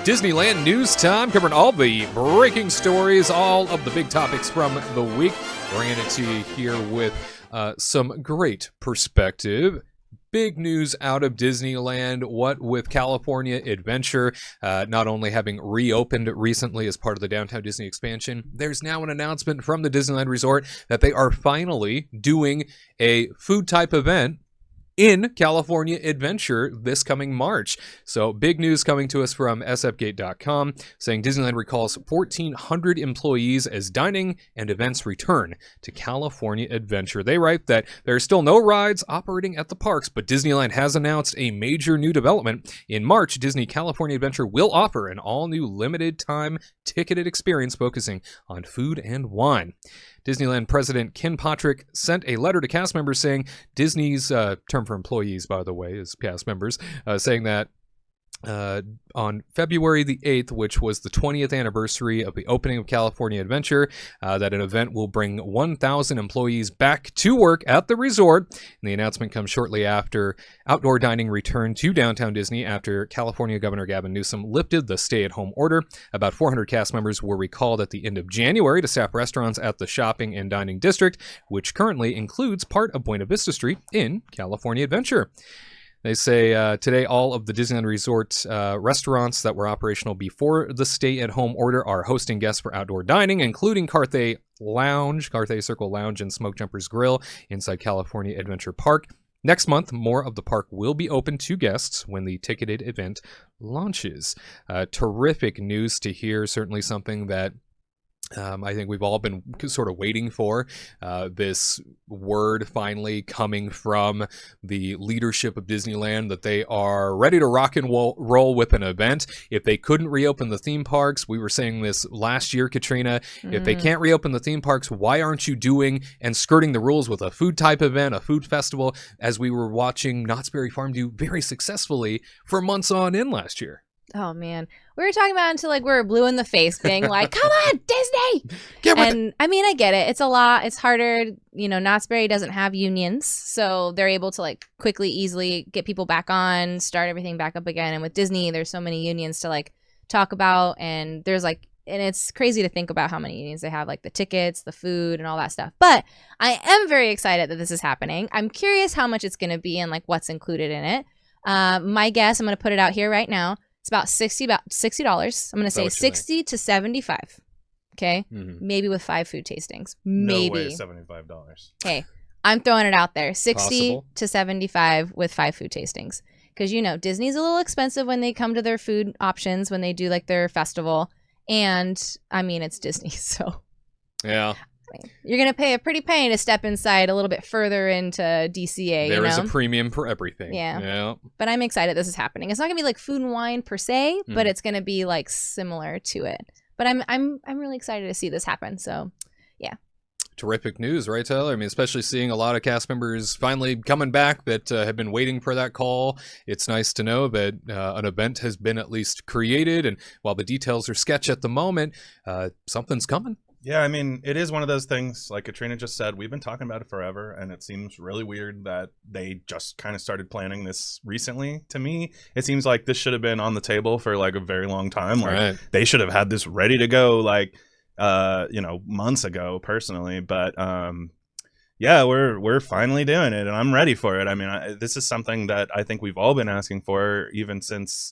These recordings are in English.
Disneyland news time, covering all the breaking stories, all of the big topics from the week. Bringing it to you here with some great perspective. Big news out of Disneyland, what with California Adventure not only having reopened recently as part of the Downtown Disney expansion, there's now an announcement from the Disneyland Resort that they are finally doing a food type event in California Adventure this coming March. So big news coming to us from sfgate.com saying Disneyland recalls 1,400 employees as dining and events return to California Adventure. They write that there are still no rides operating at the parks, but Disneyland has announced a major new development. In March, Disney California Adventure will offer an all-new limited-time ticketed experience focusing on food and wine. Disneyland President Ken Patrick sent a letter to cast members saying Disney's term for employees, by the way, is cast members, saying that on February the 8th, which was the 20th anniversary of the opening of California Adventure, that an event will bring 1,000 employees back to work at the resort. And the announcement comes shortly after outdoor dining returned to Downtown Disney after California Governor Gavin Newsom lifted the stay-at-home order. About 400 cast members were recalled at the end of January to staff restaurants at the shopping and dining district, which currently includes part of Buena Vista Street in California Adventure. They say today all of the Disneyland Resort restaurants that were operational before the stay-at-home order are hosting guests for outdoor dining, including Carthay Circle Lounge, and Smoke Jumpers Grill inside California Adventure Park. Next month, more of the park will be open to guests when the ticketed event launches. Terrific news to hear, certainly something that I think we've all been sort of waiting for, this word finally coming from the leadership of Disneyland that they are ready to rock and roll with an event. If they couldn't reopen the theme parks, we were saying this last year, Katrina, if they can't reopen the theme parks, why aren't you doing and skirting the rules with a food type event, a food festival, as we were watching Knott's Berry Farm do very successfully for months on end last year? Oh, man. We were talking about it until, we were blue in the face, being like, come on, Disney! I mean, I get it. It's a lot. It's harder. Knott's Berry doesn't have unions, so they're able to, quickly, easily get people back on, start everything back up again. And with Disney, there's so many unions to, talk about, and there's, and it's crazy to think about how many unions they have, the tickets, the food, and all that stuff. But I am very excited that this is happening. I'm curious how much it's going to be and, what's included in it. My guess, I'm going to put it out here right now, it's about $60. I'm going to say 60 to 75. Okay? Mm-hmm. Maybe with 5 food tastings. Maybe. No way, $75. Okay. I'm throwing it out there. 60 Possible. to 75 with 5 food tastings. Because, Disney's a little expensive when they come to their food options, when they do, their festival. And, I mean, it's Disney, so. Yeah. You're going to pay a pretty penny to step inside a little bit further into DCA. There is a premium for everything. Yeah. But I'm excited this is happening. It's not going to be food and wine per se, but it's going to be similar to it. But I'm really excited to see this happen. So, yeah. Terrific news, right, Tyler? I mean, especially seeing a lot of cast members finally coming back that have been waiting for that call. It's nice to know that an event has been at least created. And while the details are sketch at the moment, something's coming. Yeah, I mean, it is one of those things, like Katrina just said, we've been talking about it forever, and it seems really weird that they just kind of started planning this recently. To me, it seems like this should have been on the table for a very long time. Right. They should have had this ready to go months ago, personally. But yeah, we're finally doing it, and I'm ready for it. I mean, this is something that I think we've all been asking for even since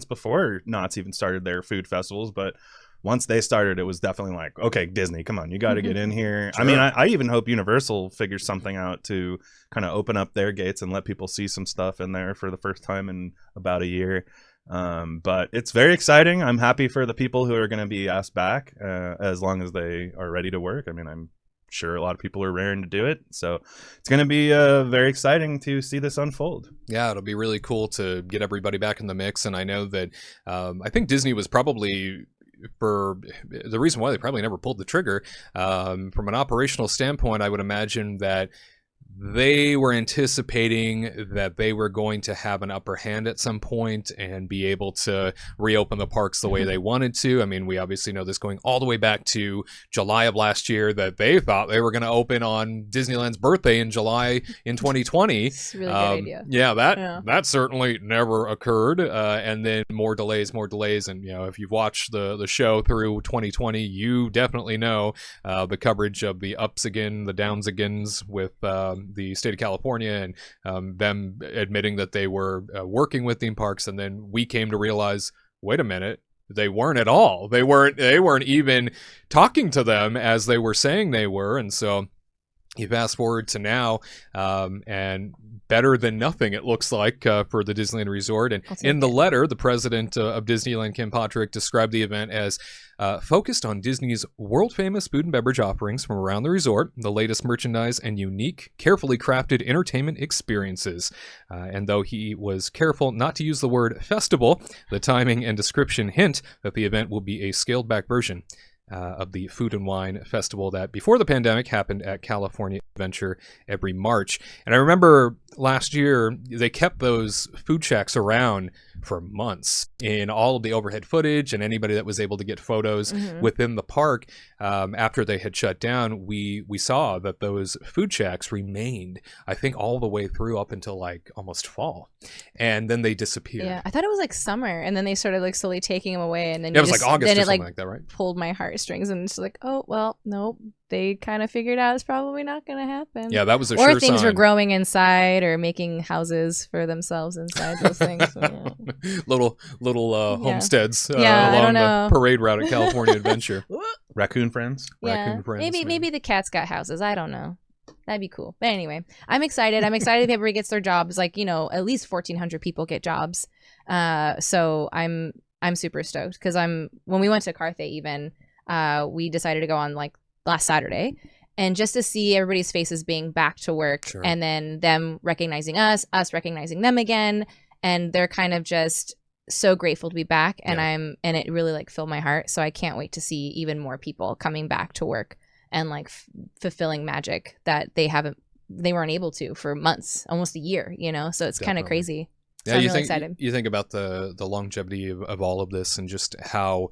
before Knott's even started their food festivals, but once they started, it was definitely okay, Disney, come on, you got to get in here. Sure. I mean, I even hope Universal figures something out to kind of open up their gates and let people see some stuff in there for the first time in about a year. But it's very exciting. I'm happy for the people who are going to be asked back as long as they are ready to work. I mean, I'm sure a lot of people are raring to do it. So it's going to be very exciting to see this unfold. Yeah, it'll be really cool to get everybody back in the mix. And I know that I think Disney was probably, for the reason why they probably never pulled the trigger, from an operational standpoint, I would imagine that they were anticipating that they were going to have an upper hand at some point and be able to reopen the parks the way they wanted to. I mean, we obviously know this going all the way back to July of last year, that they thought they were going to open on Disneyland's birthday in July in 2020. It's a really good idea. Yeah, that certainly never occurred. And then more delays. And, if you've watched the show through 2020, you definitely know the coverage of the ups again, the downs agains with the state of California and them admitting that they were working with theme parks, and then we came to realize, wait a minute, they weren't at all. They weren't even talking to them as they were saying they were. And so you fast forward to now, and better than nothing, it looks like, for the Disneyland Resort. And in the letter, the president of Disneyland, Kim Patrick, described the event as focused on Disney's world-famous food and beverage offerings from around the resort, the latest merchandise, and unique, carefully crafted entertainment experiences. And though he was careful not to use the word festival, the timing and description hint that the event will be a scaled-back version of the Food and Wine Festival that before the pandemic happened at California Adventure every March. And I remember last year they kept those food shacks around for months in all of the overhead footage, and anybody that was able to get photos within the park after they had shut down, we saw that those food shacks remained, I think, all the way through up until like almost fall, and then they disappeared. Yeah, I thought it was like summer, and then they started like slowly taking them away, and then it was like August or something like that, right? Pulled my heartstrings, and it's like, oh well, nope. They kind of figured out it's probably not going to happen. Yeah, that was a sure sign. Or sign. things were growing inside or making houses for themselves inside those things. So, yeah. Little homesteads along the parade route at California Adventure. Raccoon friends? Yeah. Raccoon friends. Maybe the cats got houses. I don't know. That'd be cool. But anyway, I'm excited. I'm excited if everybody gets their jobs. Like, at least 1,400 people get jobs. So I'm super stoked because when we went to Carthay even, we decided to go on like last Saturday, and just to see everybody's faces being back to work, sure. And then them recognizing us recognizing them again, and they're kind of just so grateful to be back, and it really like filled my heart. So I can't wait to see even more people coming back to work and like fulfilling magic that they weren't able to for months, almost a year, so it's kind of crazy. So I'm really excited. You think about the longevity of all of this, and just how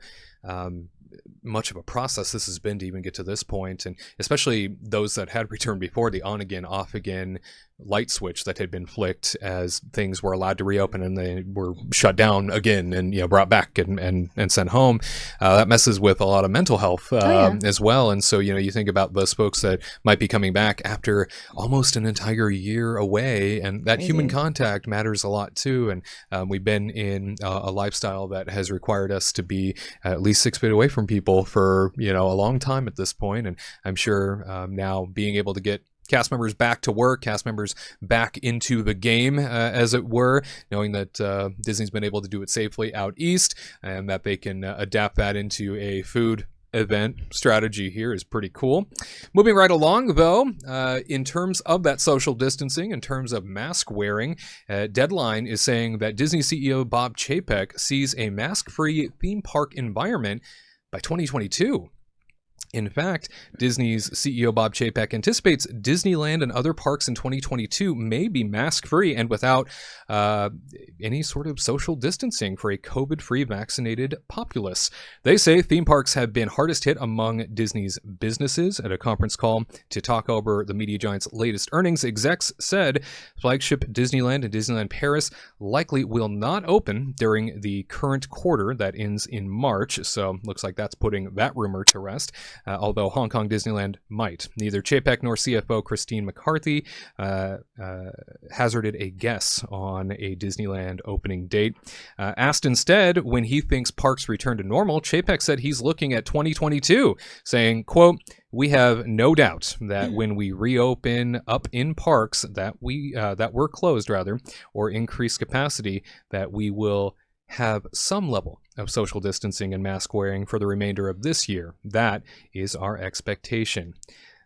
much of a process this has been to even get to this point, and especially those that had returned before, the on again off again light switch that had been flicked as things were allowed to reopen and they were shut down again and brought back and sent home. That messes with a lot of mental health as well. And so you think about those folks that might be coming back after almost an entire year away, and that human contact matters a lot too. And we've been in a lifestyle that has required us to be at least 6 feet away from people for a long time at this point. And I'm sure now being able to get cast members back to work, cast members back into the game, as it were, knowing that Disney's been able to do it safely out east, and that they can adapt that into a food event strategy here is pretty cool. Moving right along, though, in terms of that social distancing, in terms of mask wearing, Deadline is saying that Disney CEO Bob Chapek sees a mask-free theme park environment by 2022. In fact, Disney's CEO Bob Chapek anticipates Disneyland and other parks in 2022 may be mask-free and without any sort of social distancing for a COVID-free vaccinated populace. They say theme parks have been hardest hit among Disney's businesses. At a conference call to talk over the media giant's latest earnings, execs said flagship Disneyland and Disneyland Paris likely will not open during the current quarter that ends in March. So looks like that's putting that rumor to rest. Although Hong Kong Disneyland might. Neither Chapek nor CFO Christine McCarthy hazarded a guess on a Disneyland opening date. Asked instead when he thinks parks return to normal, Chapek said he's looking at 2022, saying, quote, "We have no doubt that when we reopen up in parks that were closed or increase capacity, that we will have some level of social distancing and mask wearing for the remainder of this year. That is our expectation."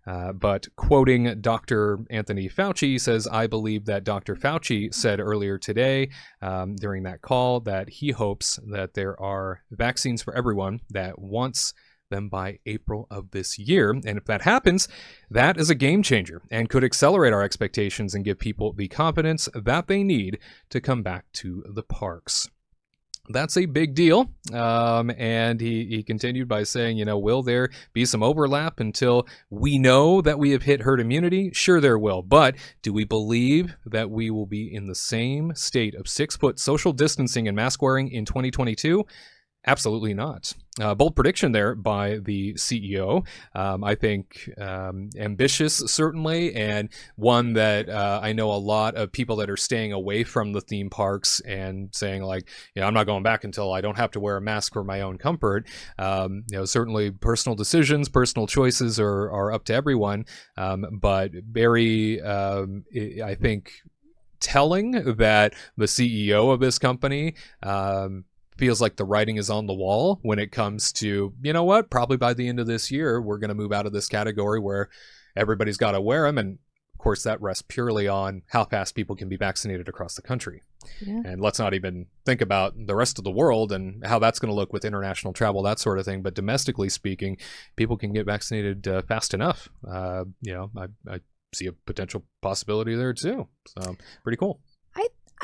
But quoting Dr. Anthony Fauci, says, "I believe that Dr. Fauci said earlier today during that call that he hopes that there are vaccines for everyone, that once them by April of this year. And if that happens, that is a game changer and could accelerate our expectations and give people the confidence that they need to come back to the parks. That's a big deal. And he continued by saying, will there be some overlap until we know that we have hit herd immunity? Sure, there will. But do we believe that we will be in the same state of 6-foot social distancing and mask wearing in 2022? Absolutely not. Bold prediction there by the CEO. I think ambitious, certainly, and one that I know a lot of people that are staying away from the theme parks and saying, like, I'm not going back until I don't have to wear a mask for my own comfort. Certainly personal decisions, personal choices are up to everyone, but very, I think, telling that the CEO of this company feels like the writing is on the wall when it comes to, probably by the end of this year, we're going to move out of this category where everybody's got to wear them. And of course, that rests purely on how fast people can be vaccinated across the country. Yeah. And let's not even think about the rest of the world and how that's going to look with international travel, that sort of thing. But domestically speaking, people can get vaccinated fast enough. I see a potential possibility there too. So pretty cool.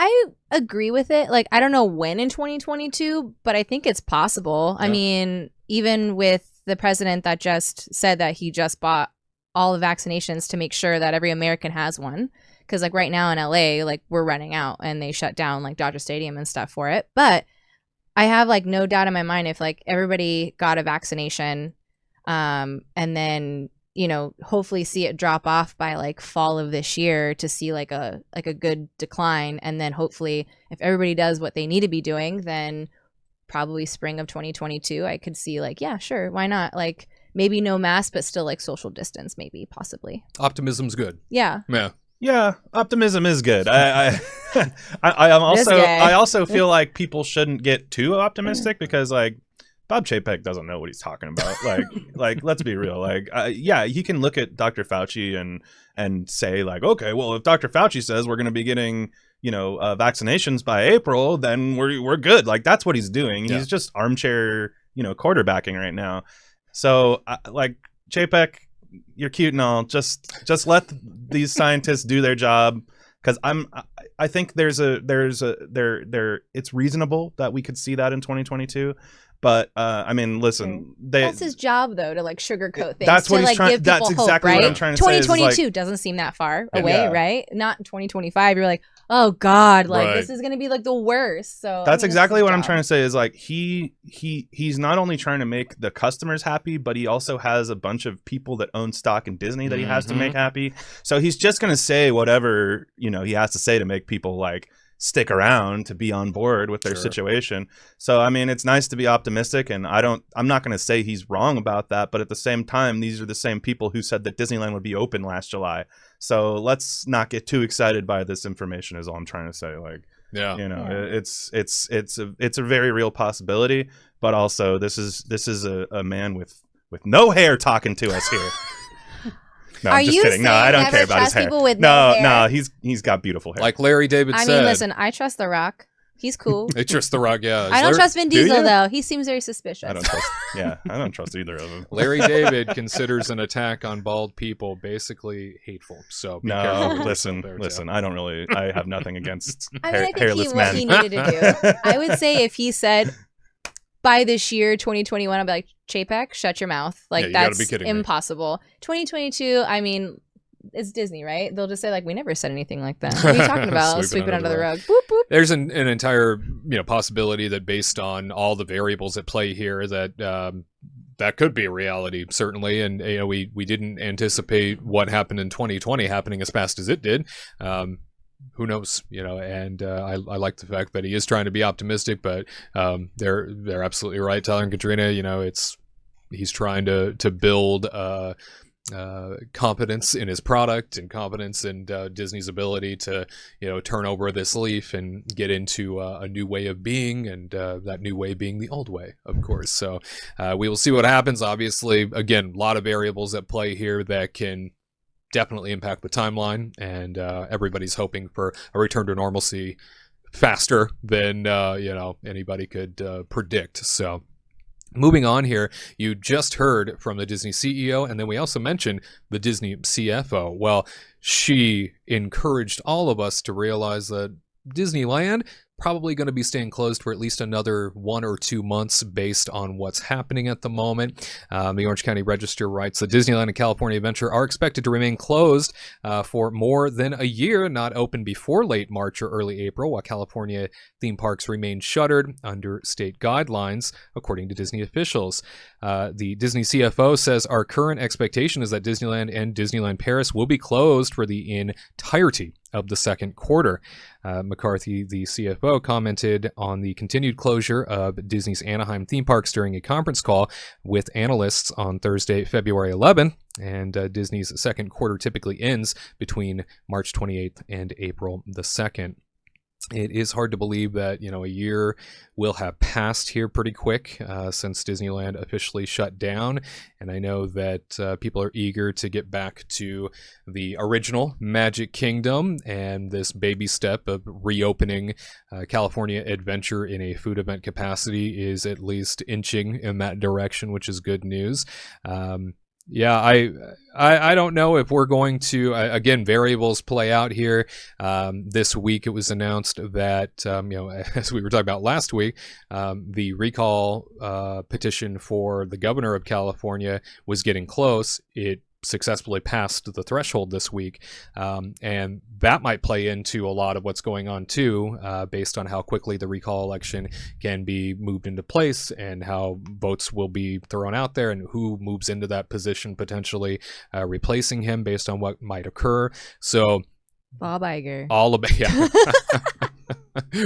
I agree with it. Like, I don't know when in 2022, but I think it's possible. Yeah. I mean, even with the president that just said that he just bought all the vaccinations to make sure that every American has one. Because, like, right now in LA, like, we're running out and they shut down, like, Dodger Stadium and stuff for it. But I have, like, no doubt in my mind if, like, everybody got a vaccination and then hopefully see it drop off by like fall of this year to see like a good decline. And then hopefully if everybody does what they need to be doing, then probably spring of 2022, I could see like, yeah, sure. Why not? Like maybe no mask, but still like social distance, maybe possibly. Optimism's good. Yeah. Yeah. Yeah, optimism is good. I also feel like people shouldn't get too optimistic because like Bob Chapek doesn't know what he's talking about. Like let's be real. Like, yeah, he can look at Dr. Fauci and say like, okay, well, if Dr. Fauci says we're going to be getting, vaccinations by April, then we're good. Like that's what he's doing. Yeah. He's just armchair, quarterbacking right now. So like Chapek, you're cute and all. Just let these scientists do their job. Because I think it's reasonable that we could see that in 2022. But I mean, listen, that's his job though to like sugarcoat things. That's what to, he's like, trying. Give that's people exactly hope, right? what I'm trying to say. 2022 doesn't seem that far away, right? Not in 2025. You're like, oh God, like this is gonna be like the worst. So that's exactly what I'm trying to say. Is like he's not only trying to make the customers happy, but he also has a bunch of people that own stock in Disney that he has to make happy. So he's just gonna say whatever he has to say to make people like stick around to be on board with their situation. So I mean, it's nice to be optimistic, and I'm not going to say he's wrong about that, but at the same time, these are the same people who said that Disneyland would be open last July. So let's not get too excited by this information is all I'm trying to say. Like, it's a very real possibility, but also this is a man with no hair talking to us here. No, I'm just kidding. No, I don't care about his hair. No, he's got beautiful hair. Like Larry David said. I mean, listen, I trust The Rock. He's cool. I trust The Rock, yeah. I don't trust Vin Diesel, though. He seems very suspicious. I don't trust either of them. Larry David considers an attack on bald people basically hateful. So no, listen. I have nothing against hairless men. What he needed to do. I would say if he said, by this year, 2021, I'd be like, Chapek, shut your mouth. Like, that's impossible. 2022, I mean, it's Disney, right? They'll just say, like, we never said anything like that. What are you talking about? Sweep it under the rug. Boop, boop. There's an entire, possibility that based on all the variables at play here that that could be a reality, certainly. And, we didn't anticipate what happened in 2020 happening as fast as it did. Who knows, and I like the fact that he is trying to be optimistic, but they're absolutely right, Tyler and Katrina. He's trying to build confidence in his product and confidence in Disney's ability to turn over this leaf and get into a new way of being, and that new way being the old way, of course. So we will see what happens. Obviously, again, a lot of variables at play here that can definitely impact the timeline, and everybody's hoping for a return to normalcy faster than anybody could predict. So Moving on here, you just heard from the Disney CEO, and then we also mentioned the Disney CFO. Well, she encouraged all of us to realize that Disneyland probably going to be staying closed for at least another 1 or 2 months based on what's happening at the moment. The Orange County Register writes the Disneyland and California Adventure are expected to remain closed for more than a year, not open before late March or early April, while California theme parks remain shuttered under state guidelines, according to Disney officials. The Disney CFO says our current expectation is that Disneyland and Disneyland Paris will be closed for the entirety of the second quarter. McCarthy, the CFO, commented on the continued closure of Disney's Anaheim theme parks during a conference call with analysts on Thursday, February 11th. And Disney's second quarter typically ends between March 28th and April the 2nd. It is hard to believe that, a year will have passed here pretty quick since Disneyland officially shut down. And I know that people are eager to get back to the original Magic Kingdom, and this baby step of reopening California Adventure in a food event capacity is at least inching in that direction, which is good news. Yeah, I don't know if we're going to, again, variables play out here. This week it was announced that, as we were talking about last week, the recall petition for the governor of California was getting close. It successfully passed the threshold this week, and that might play into a lot of what's going on too, based on how quickly the recall election can be moved into place and how votes will be thrown out there and who moves into that position, potentially replacing him based on what might occur. So Bob Iger. All of it, yeah.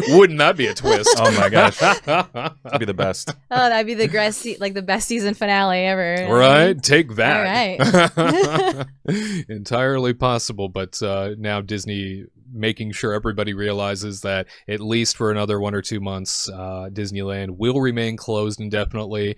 Wouldn't that be a twist? Oh my gosh, that'd be the best. Oh, that'd be the best season finale ever. Right? Take that. All right. Entirely possible, but now Disney making sure everybody realizes that at least for another 1 or 2 months, Disneyland will remain closed indefinitely.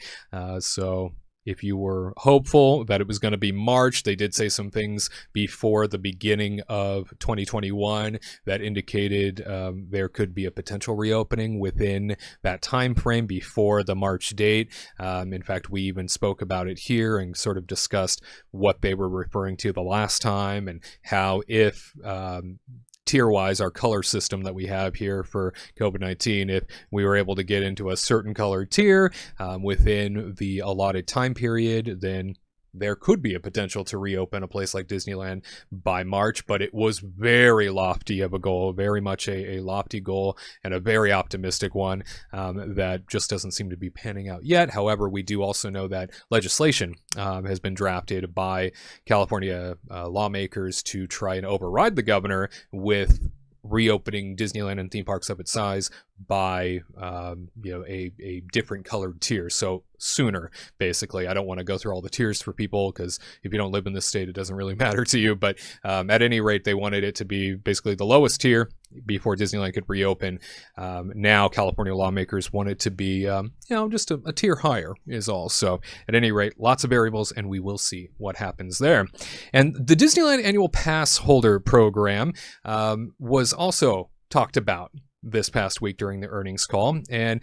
So if you were hopeful that it was going to be March, they did say some things before the beginning of 2021 that indicated there could be a potential reopening within that time frame before the March date. In fact, we even spoke about it here and sort of discussed what they were referring to the last time and how if tier-wise, our color system that we have here for COVID-19, if we were able to get into a certain color tier within the allotted time period, then there could be a potential to reopen a place like Disneyland by March, but it was very lofty of a goal, very much a lofty goal and a very optimistic one that just doesn't seem to be panning out yet. However, we do also know that legislation has been drafted by California lawmakers to try and override the governor with reopening Disneyland and theme parks of its size by a different colored tier, so sooner. Basically, I don't want to go through all the tiers for people because if you don't live in this state, it doesn't really matter to you, but at any rate, they wanted it to be basically the lowest tier before Disneyland could reopen. Now California lawmakers want it to be just a tier higher is all. So at any rate, lots of variables, and we will see what happens there. And the Disneyland annual pass holder program was also talked about this past week during the earnings call, and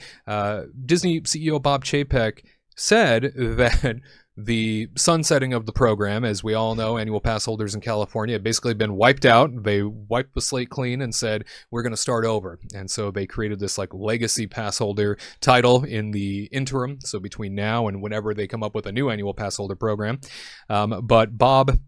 Disney CEO Bob Chapek said that the sunsetting of the program, as we all know, annual pass holders in California have basically been wiped out. They wiped the slate clean and said, we're going to start over. And so they created this legacy pass holder title in the interim, so between now and whenever they come up with a new annual pass holder program. But Bob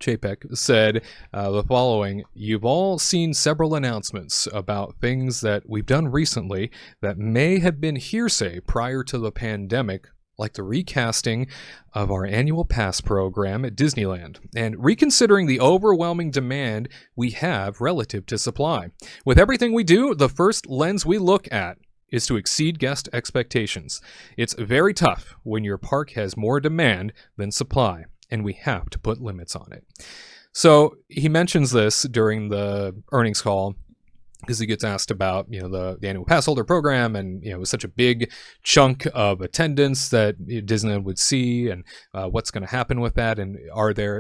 Chapek said the following: you've all seen several announcements about things that we've done recently that may have been hearsay prior to the pandemic, like the recasting of our annual pass program at Disneyland and reconsidering the overwhelming demand we have relative to supply. With everything we do, the first lens we look at is to exceed guest expectations. It's very tough when your park has more demand than supply, and we have to put limits on it. So he mentions this during the earnings call, because he gets asked about, you know, the annual pass holder program, and, you know, it was such a big chunk of attendance that Disneyland would see, and what's going to happen with that, and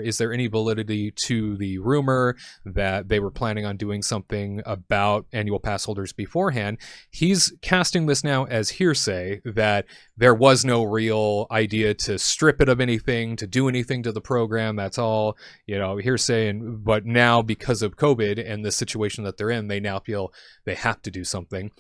is there any validity to the rumor that they were planning on doing something about annual pass holders beforehand. He's casting this now as hearsay, that there was no real idea to strip it of anything, to do anything to the program. That's all, you know, hearsay. But now, because of COVID and the situation that they're in, they now feel they have to do something.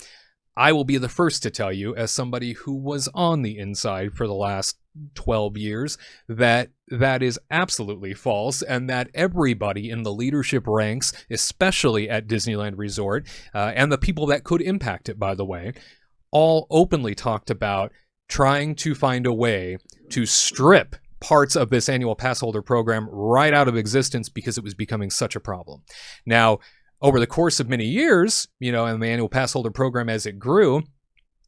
I will be the first to tell you, as somebody who was on the inside for the last 12 years, that is absolutely false, and that everybody in the leadership ranks, especially at Disneyland Resort, and the people that could impact it, by the way, all openly talked about trying to find a way to strip parts of this annual pass holder program right out of existence, because it was becoming such a problem. Now, over the course of many years, you know, and the annual pass holder program, as it grew,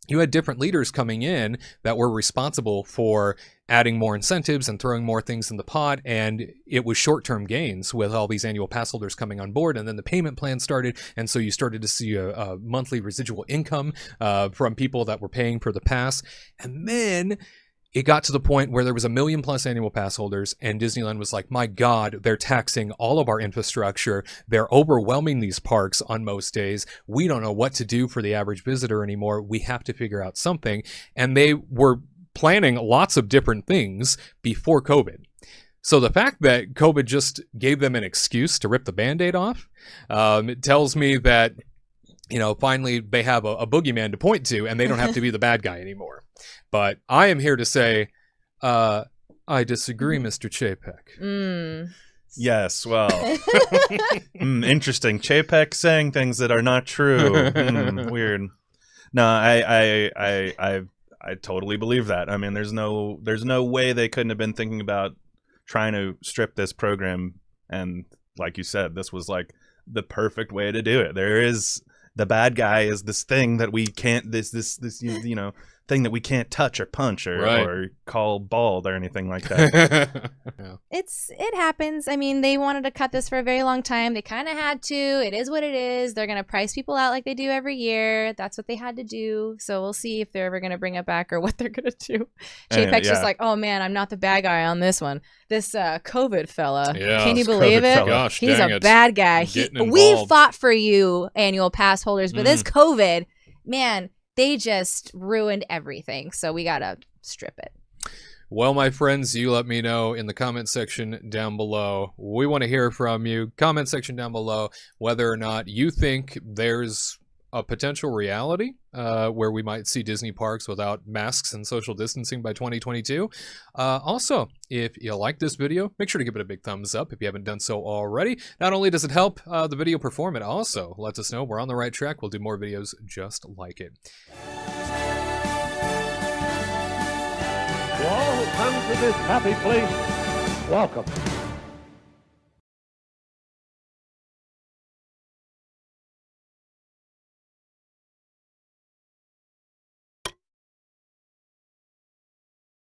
you had different leaders coming in that were responsible for adding more incentives and throwing more things in the pot, and it was short-term gains with all these annual pass holders coming on board, and then the payment plan started, and so you started to see a monthly residual income from people that were paying for the pass, and then it got to the point where there was 1 million plus annual pass holders, and Disneyland was like, my God, they're taxing all of our infrastructure. They're overwhelming these parks on most days. We don't know what to do for the average visitor anymore. We have to figure out something. And they were planning lots of different things before COVID. So the fact that COVID just gave them an excuse to rip the Band-Aid off, it tells me that, you know, finally they have a boogeyman to point to, and they don't have to be the bad guy anymore. But I am here to say, I disagree, Mr. Chapek. Yes, well, interesting. Chapek saying things that are not true. Weird. No, I totally believe that. I mean, there's no way they couldn't have been thinking about trying to strip this program, and like you said, this was like the perfect way to do it. There is the bad guy is this thing that we can't you know, thing that we can't touch or punch or call bald or anything like that. Yeah. It happens. I mean, they wanted to cut this for a very long time. They kind of had to. It is what it is. They're going to price people out like they do every year. That's what they had to do. So we'll see if they're ever going to bring it back or what they're going to do. Chapek's just like, oh man, I'm not the bad guy on this one. This COVID fella. Yeah, can you believe it? Gosh, he's a it. bad guy. We fought for you, annual pass holders, but this COVID, man, they just ruined everything. So we got to strip it. Well, my friends, you let me know in the comment section down below. We want to hear from you. Comment section down below whether or not you think there's a potential reality where we might see Disney parks without masks and social distancing by 2022. Also, if you like this video, make sure to give it a big thumbs up if you haven't done so already. Not only does it help the video perform, it also lets us know we're on the right track. We'll do more videos just like it. To all who come to this happy place, welcome.